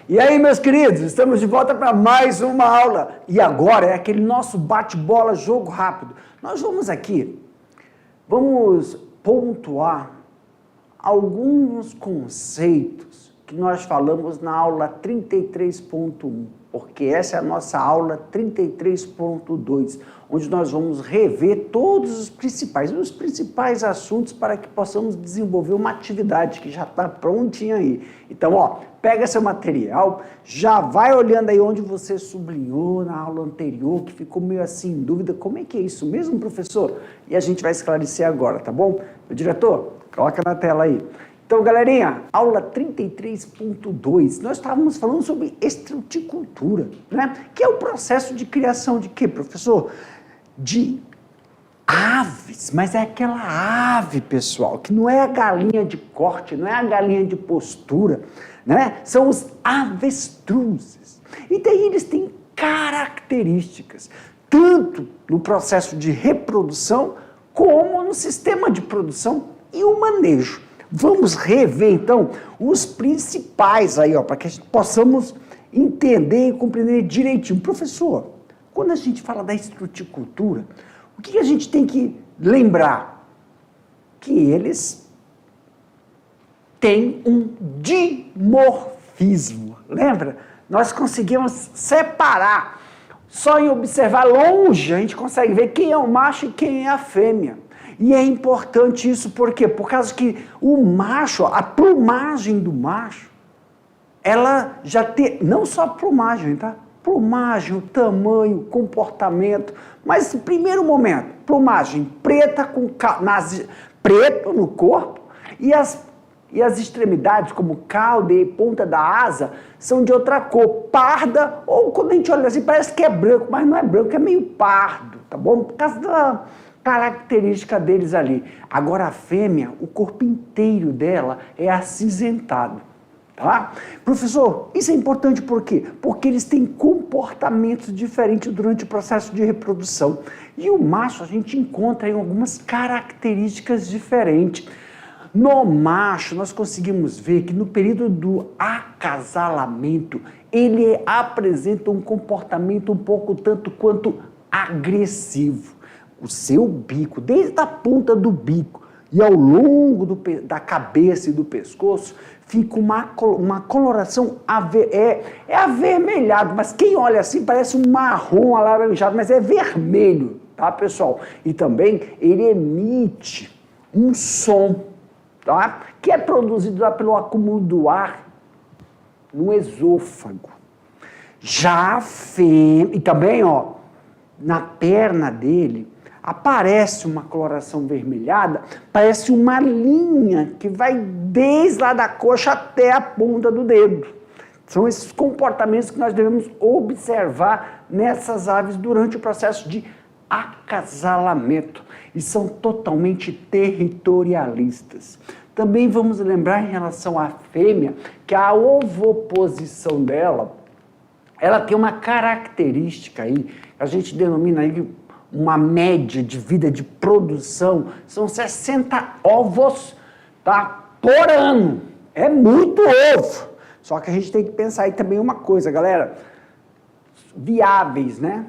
E aí, meus queridos, estamos de volta para mais uma aula. E agora é aquele nosso bate-bola, jogo rápido. Nós vamos pontuar alguns conceitos que nós falamos na aula 33.1, porque essa é a nossa aula 33.2, onde nós vamos rever todos os principais assuntos para que possamos desenvolver uma atividade que já está prontinha aí. Então, pega seu material, já vai olhando aí onde você sublinhou na aula anterior, que ficou meio assim em dúvida, como é que é isso mesmo, professor? E a gente vai esclarecer agora, tá bom? Meu diretor, coloca na tela aí. Então, galerinha, aula 33.2, nós estávamos falando sobre estruticultura, né? Que é o processo de criação de quê, professor? De aves, mas é aquela ave, pessoal, que não é a galinha de corte, não é a galinha de postura, né? São os avestruzes. E daí eles têm características, tanto no processo de reprodução, como no sistema de produção e o manejo. Vamos rever, então, os principais aí, para que a gente possamos entender e compreender direitinho. Professor, quando a gente fala da estruticultura, o que a gente tem que lembrar? Que eles têm um dimorfismo, lembra? Nós conseguimos separar, só em observar longe, a gente consegue ver quem é o macho e quem é a fêmea. E é importante isso, por quê? Por causa que o macho, a plumagem do macho, ela já tem, não só a plumagem, tá? Plumagem, o tamanho, o comportamento, mas no primeiro momento, plumagem preta, preto no corpo, e as extremidades, como cauda e ponta da asa, são de outra cor, parda, ou quando a gente olha assim, parece que é branco, mas não é branco, é meio pardo, tá bom? Por causa da característica deles ali. Agora a fêmea, o corpo inteiro dela é acinzentado, tá? Professor, isso é importante por quê? Porque eles têm comportamentos diferentes durante o processo de reprodução. E o macho a gente encontra em algumas características diferentes. No macho, nós conseguimos ver que no período do acasalamento, ele apresenta um comportamento um pouco tanto quanto agressivo. O seu bico, desde a ponta do bico e ao longo da cabeça e do pescoço, fica uma coloração avermelhado, mas quem olha assim parece um marrom alaranjado, mas é vermelho, tá, pessoal? E também ele emite um som, tá? Que é produzido lá pelo acúmulo do ar no esôfago. Já a fêmea, e também, na perna dele, aparece uma coloração vermelhada, parece uma linha que vai desde lá da coxa até a ponta do dedo. São esses comportamentos que nós devemos observar nessas aves durante o processo de acasalamento. E são totalmente territorialistas. Também vamos lembrar em relação à fêmea, que a ovoposição dela, ela tem uma característica aí, a gente denomina aí uma média de vida de produção, são 60 ovos, tá, por ano. É muito ovo. Só que a gente tem que pensar aí também uma coisa, galera. Viáveis, né?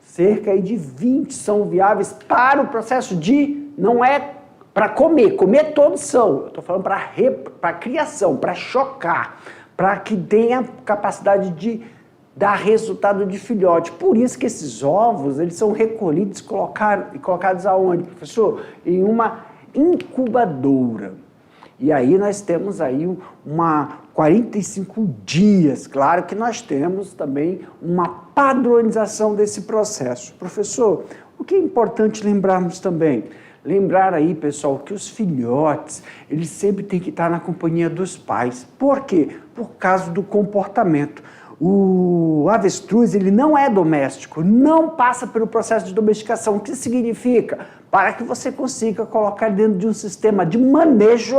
Cerca aí de 20 são viáveis para o processo de, não é para comer todos são. Eu estou falando para criação, para chocar, para que tenha capacidade de dá resultado de filhote. Por isso que esses ovos, eles são recolhidos e colocados aonde, professor? Em uma incubadora. E aí nós temos aí 45 dias. Claro que nós temos também uma padronização desse processo. Professor, o que é importante lembrarmos também? Lembrar aí, pessoal, que os filhotes, eles sempre têm que estar na companhia dos pais. Por quê? Por causa do comportamento. O avestruz, ele não é doméstico, não passa pelo processo de domesticação. O que significa? Para que você consiga colocar dentro de um sistema de manejo,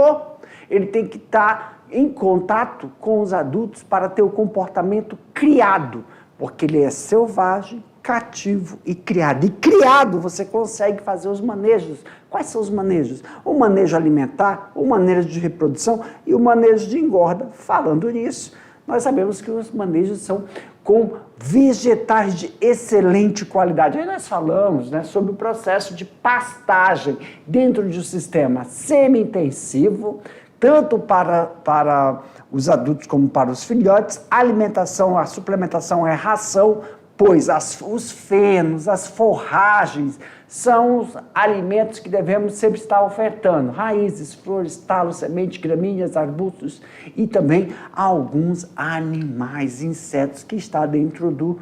ele tem que estar em contato com os adultos para ter o comportamento criado, porque ele é selvagem, cativo e criado. E criado você consegue fazer os manejos. Quais são os manejos? O manejo alimentar, o manejo de reprodução e o manejo de engorda. Falando nisso, nós sabemos que os manejos são com vegetais de excelente qualidade. Aí nós falamos, né, sobre o processo de pastagem dentro de um sistema semi-intensivo, tanto para os adultos como para os filhotes. A alimentação, a suplementação é ração, pois os fenos, as forragens, são os alimentos que devemos sempre estar ofertando. Raízes, flores, talos, sementes, gramíneas, arbustos e também alguns animais, insetos que estão dentro do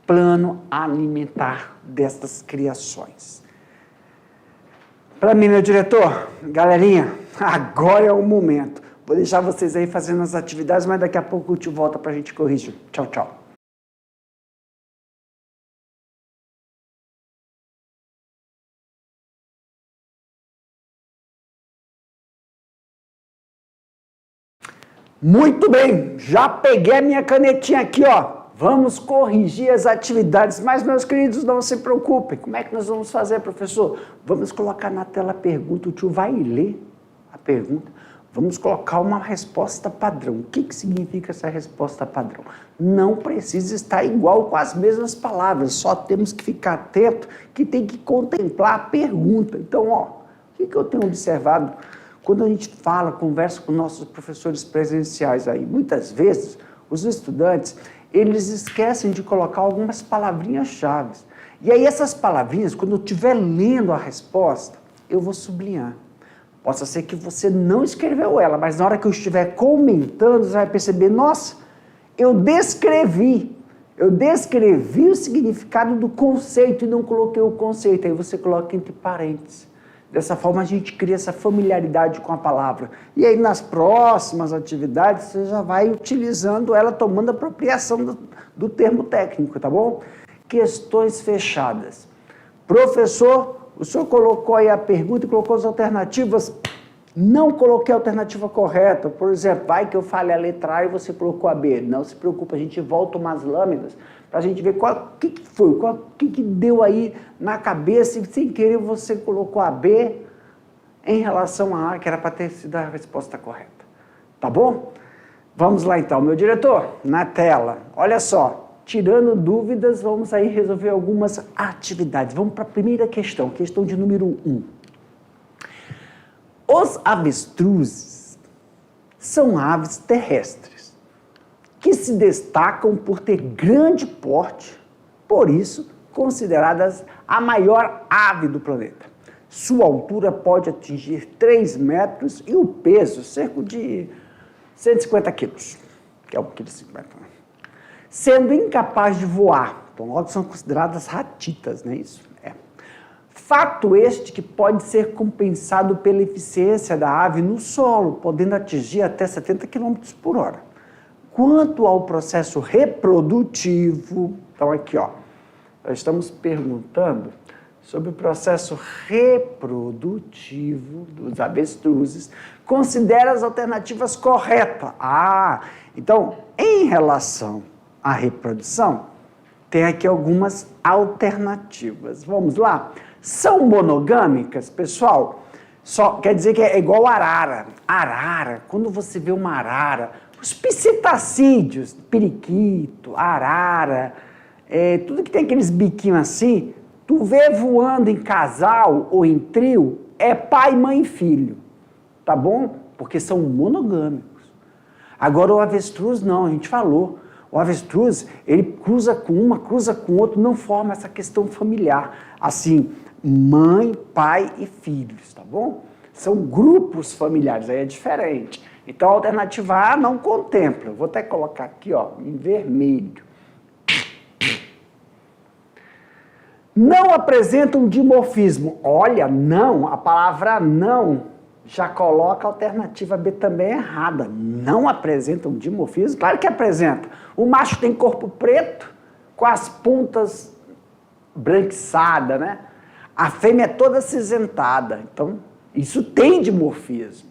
plano alimentar destas criações. Para mim, meu diretor, galerinha, agora é o momento. Vou deixar vocês aí fazendo as atividades, mas daqui a pouco o tio volta para a gente corrigir. Tchau, tchau. Muito bem, já peguei a minha canetinha aqui, ó. Vamos corrigir as atividades, mas, meus queridos, não se preocupem. Como é que nós vamos fazer, professor? Vamos colocar na tela a pergunta, o tio vai ler a pergunta. Vamos colocar uma resposta padrão. O que significa essa resposta padrão? Não precisa estar igual com as mesmas palavras, só temos que ficar atento que tem que contemplar a pergunta. Então, ó, o que eu tenho observado? Quando a gente conversa com nossos professores presenciais aí, muitas vezes os estudantes, eles esquecem de colocar algumas palavrinhas-chave. E aí essas palavrinhas, quando eu estiver lendo a resposta, eu vou sublinhar. Possa ser que você não escreveu ela, mas na hora que eu estiver comentando, você vai perceber, nossa, eu descrevi o significado do conceito e não coloquei o conceito. Aí você coloca entre parênteses. Dessa forma, a gente cria essa familiaridade com a palavra. E aí, nas próximas atividades, você já vai utilizando ela, tomando apropriação do termo técnico, tá bom? Questões fechadas. Professor, o senhor colocou aí a pergunta e colocou as alternativas. Não coloquei a alternativa correta. Por exemplo, vai que eu fale a letra A e você colocou a B. Não se preocupe, a gente volta umas lâminas para a gente ver o que foi, o que deu aí na cabeça e sem querer você colocou a B em relação a A, que era para ter sido a resposta correta. Tá bom? Vamos lá então, meu diretor, na tela. Olha só, tirando dúvidas, vamos aí resolver algumas atividades. Vamos para a primeira questão de número 1. Os avestruzes são aves terrestres que se destacam por ter grande porte, por isso consideradas a maior ave do planeta. Sua altura pode atingir 3 metros e o peso cerca de 150 quilos, que é 1,50 kg. Sendo incapaz de voar, então logo são consideradas ratitas, não é isso? Fato este que pode ser compensado pela eficiência da ave no solo, podendo atingir até 70 km por hora. Quanto ao processo reprodutivo, então aqui, ó, nós estamos perguntando sobre o processo reprodutivo dos avestruzes, considera as alternativas corretas. Então, em relação à reprodução, tem aqui algumas alternativas. Vamos lá? São monogâmicas, pessoal? Só quer dizer que é igual arara. Arara, quando você vê uma arara, os psitacídeos, periquito, arara, tudo que tem aqueles biquinhos assim, tu vê voando em casal ou em trio, é pai, mãe e filho, tá bom? Porque são monogâmicos. Agora o avestruz não, a gente falou. O avestruz, ele cruza com uma, cruza com outro, não forma essa questão familiar. Assim, mãe, pai e filhos, tá bom? São grupos familiares, aí é diferente. Então, a alternativa A não contempla. Vou até colocar aqui, ó, em vermelho. Não apresentam dimorfismo. Olha, não, a palavra não já coloca a alternativa B também errada. Não apresentam dimorfismo? Claro que apresenta. O macho tem corpo preto, com as pontas branquiçadas, né? A fêmea é toda acinzentada. Então, isso tem dimorfismo.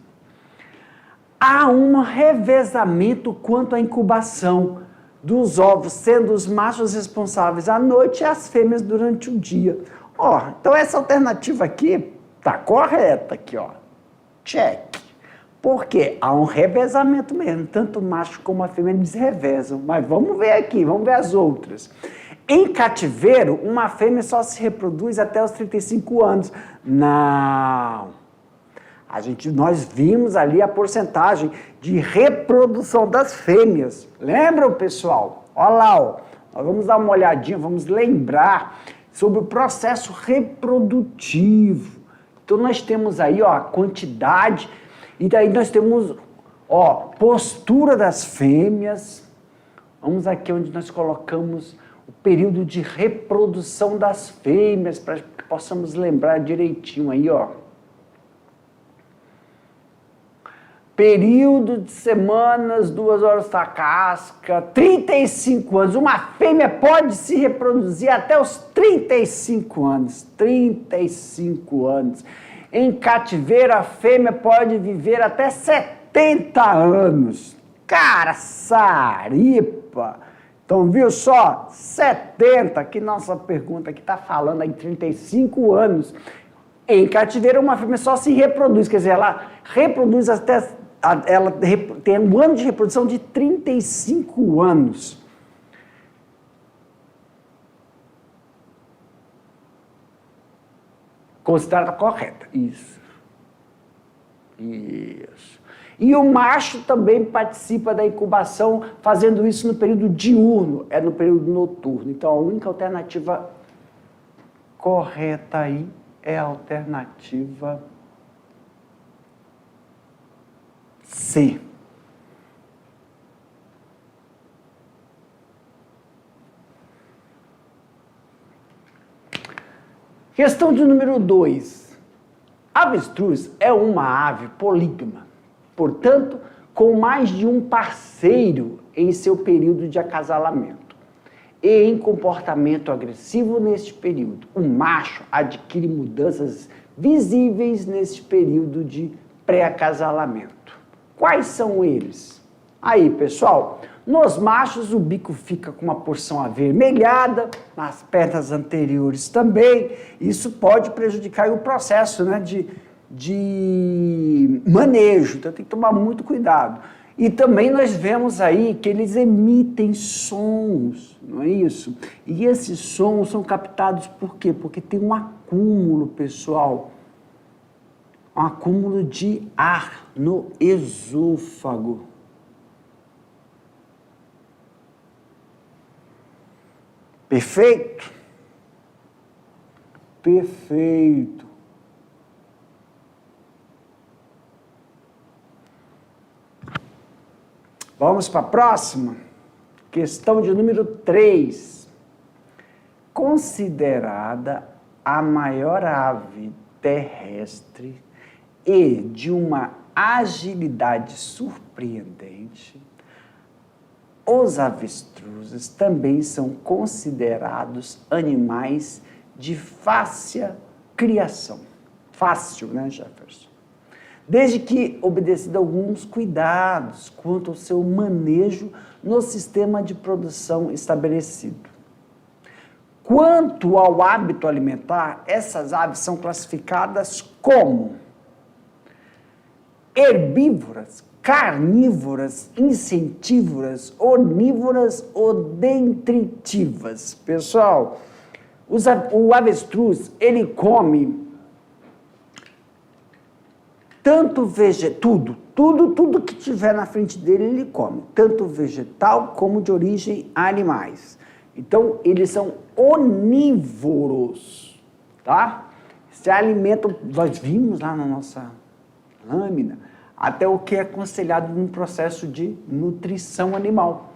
Há um revezamento quanto à incubação dos ovos, sendo os machos responsáveis à noite e as fêmeas durante o dia. Ó, então essa alternativa aqui tá correta aqui, ó. Check. Porque há um revezamento mesmo, tanto o macho como a fêmea eles revezam. Mas vamos ver aqui, vamos ver as outras. Em cativeiro, uma fêmea só se reproduz até os 35 anos. Não. Nós vimos ali a porcentagem de reprodução das fêmeas. Lembram, pessoal? Olha lá, ó. Nós vamos dar uma olhadinha, vamos lembrar sobre o processo reprodutivo. Então, nós temos aí, ó, a quantidade, e daí nós temos, ó, postura das fêmeas. Vamos aqui onde nós colocamos o período de reprodução das fêmeas, para que possamos lembrar direitinho aí, ó. Período de semanas, 2 horas da casca, 35 anos. Uma fêmea pode se reproduzir até os 35 anos. 35 anos. Em cativeiro, a fêmea pode viver até 70 anos. Caçaripa! Então, viu só? 70, que nossa pergunta aqui está falando aí 35 anos. Em cativeiro, uma fêmea só se reproduz, quer dizer, ela reproduz até... Ela tem um ano de reprodução de 35 anos. Considerada correta. Isso. Isso. E o macho também participa da incubação, fazendo isso no período diurno, é no período noturno. Então, a única alternativa correta aí é a alternativa C. Questão de número 2. Avestruz é uma ave polígama, portanto, com mais de um parceiro em seu período de acasalamento e em comportamento agressivo neste período. O macho adquire mudanças visíveis neste período de pré-acasalamento. Quais são eles? Aí, pessoal, nos machos o bico fica com uma porção avermelhada, nas pernas anteriores também. Isso pode prejudicar o processo, né, de manejo, então tem que tomar muito cuidado. E também nós vemos aí que eles emitem sons, não é isso? E esses sons são captados por quê? Porque tem um acúmulo, pessoal, um acúmulo de ar no esôfago. Perfeito? Perfeito. Vamos para a próxima? Questão de número 3. Considerada a maior ave terrestre e de uma agilidade surpreendente, os avestruzes também são considerados animais de fácil criação. Fácil, né, Jefferson? Desde que obedecido alguns cuidados quanto ao seu manejo no sistema de produção estabelecido. Quanto ao hábito alimentar, essas aves são classificadas como herbívoras, carnívoras, insetívoras, onívoras ou detritivas. Pessoal, o avestruz, ele come tanto tudo que tiver na frente dele ele come, tanto vegetal como de origem animais. Então, eles são onívoros, tá? Se alimentam, nós vimos lá na nossa lâmina, até o que é aconselhado num processo de nutrição animal.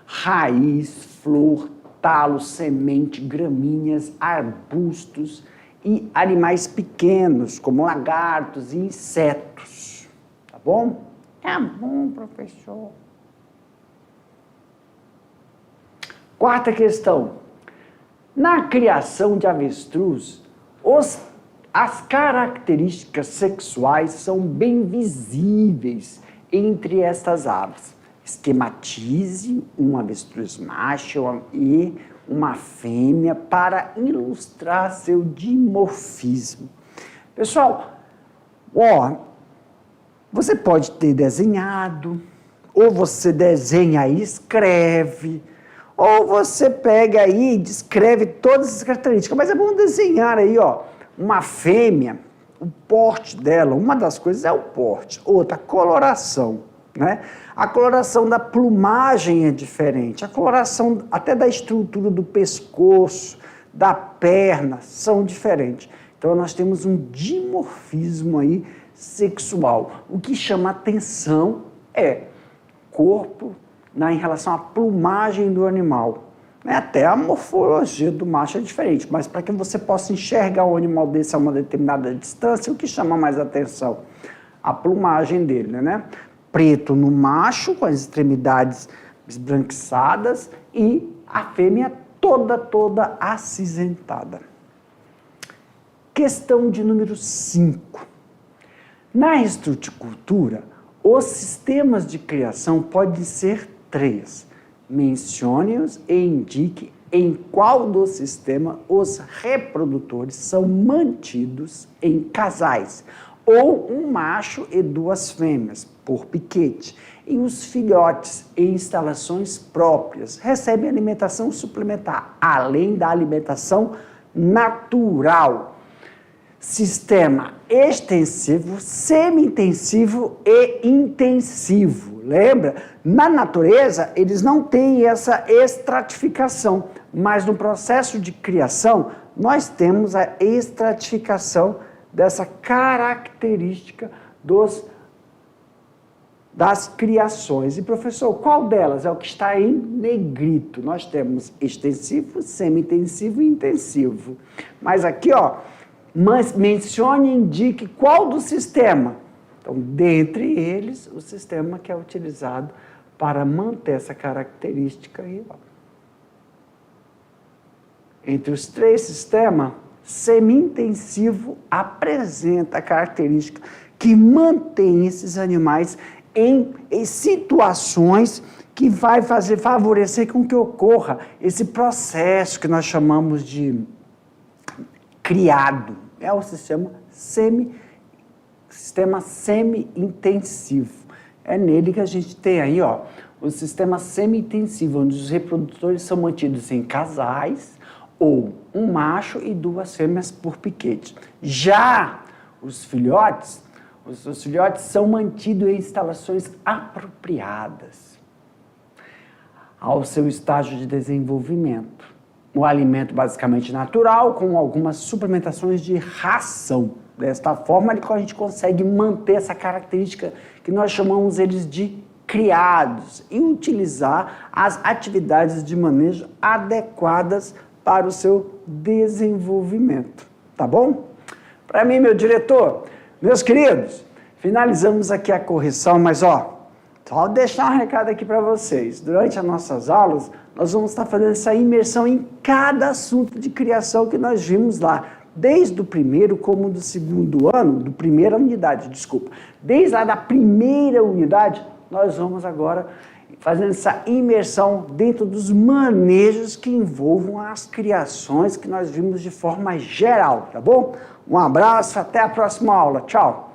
Raiz, flor, talo, semente, gramíneas, arbustos e animais pequenos, como lagartos e insetos. Tá bom? Tá bom, professor. Quarta questão. Na criação de avestruz, as características sexuais são bem visíveis entre estas aves. Esquematize um avestruz macho e uma fêmea para ilustrar seu dimorfismo. Pessoal, ó, Você pode ter desenhado, ou você desenha e escreve, ou você pega aí e descreve todas as características. Mas é bom desenhar aí, ó, uma fêmea, o porte dela, uma das coisas é o porte, outra, a coloração, né? A coloração da plumagem é diferente, a coloração até da estrutura do pescoço, da perna, são diferentes. Então, nós temos um dimorfismo aí sexual. O que chama atenção é corpo em relação à plumagem do animal. Até a morfologia do macho é diferente, mas para que você possa enxergar um animal desse a uma determinada distância, o que chama mais atenção? A plumagem dele, né? Preto no macho, com as extremidades esbranquiçadas, e a fêmea toda acinzentada. Questão de número 5. Na estruticultura, os sistemas de criação podem ser 3. Mencione-os e indique em qual do sistema os reprodutores são mantidos em casais, ou um macho e 2 fêmeas, por piquete, e os filhotes em instalações próprias recebem alimentação suplementar, além da alimentação natural. Sistema extensivo, semi-intensivo e intensivo. Lembra? Na natureza, eles não têm essa estratificação, mas no processo de criação, nós temos a estratificação dessa característica das criações. E, professor, qual delas é o que está em negrito? Nós temos extensivo, semi-intensivo e intensivo. Mas aqui, ó, mencione e indique qual do sistema. Então, dentre eles, o sistema que é utilizado para manter essa característica aí. Ó. Entre os 3 sistemas, semi-intensivo apresenta a característica que mantém esses animais em situações que vai favorecer com que ocorra esse processo que nós chamamos de criado. É o sistema semi-intensivo. É nele que a gente tem aí, ó, o sistema semi-intensivo, onde os reprodutores são mantidos em casais, ou um macho e 2 fêmeas por piquete. Já os filhotes são mantidos em instalações apropriadas ao seu estágio de desenvolvimento. Um alimento basicamente natural, com algumas suplementações de ração. Desta forma, a gente consegue manter essa característica que nós chamamos eles de criados e utilizar as atividades de manejo adequadas para o seu desenvolvimento. Tá bom? Para mim, meu diretor, meus queridos, finalizamos aqui a correção, mas ó, só deixar um recado aqui para vocês. Durante as nossas aulas, nós vamos estar fazendo essa imersão em cada assunto de criação que nós vimos lá, desde o primeiro como do segundo ano, primeira unidade. Desde lá da primeira unidade, nós vamos agora fazendo essa imersão dentro dos manejos que envolvam as criações que nós vimos de forma geral, tá bom? Um abraço, até a próxima aula. Tchau!